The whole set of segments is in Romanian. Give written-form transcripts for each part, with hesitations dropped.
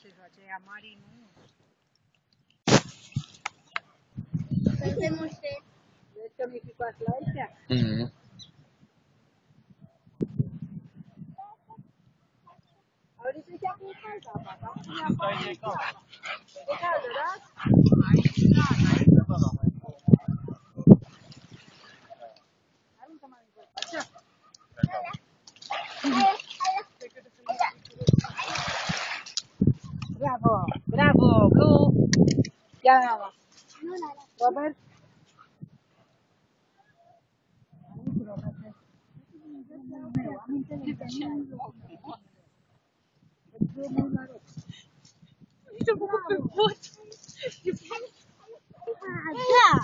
se joace, ea mari nu. Suntem muște. Vezi că mi-i picat la ăștia? Auzi, ăștia cum e cald apa, da? E caldă, da? Aruncă mai în gură. Așa. Bravo, bravo, Blue. Ia mama. Robert?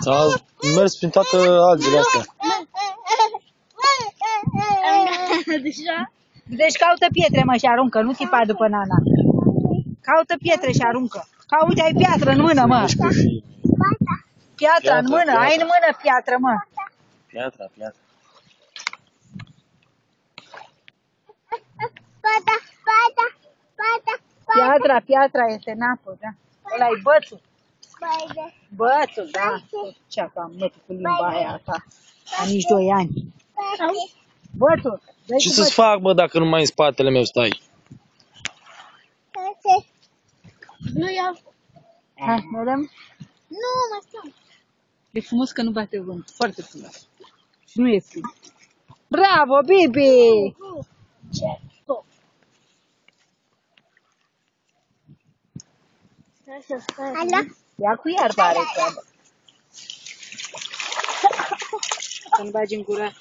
Au mers prin toate algele astea. Deja? Deci caută pietre, mă, și aruncă, nu țipa după nana. Caută pietre și aruncă. Uite, ai piatră în mână, mă. Piatra în mână, ai în mână piatră, mă. Piatra. Piatra este în apă, da. Ăla-i bățul. Bățul, da. Ce-a cam mătul cu limba aia ta. La nici 2 ani. Bățul. Ce să-ți fac, bă, dacă nu mai în spatele meu stai? Nu iau. Hai, vedem? Nu, mă stau. E frumos că nu bate vânt. Foarte frumos. Și nu e frig. Bravo, Bibi! Ce? Ia cu iarba are treabă. Să-mi bagi în gură.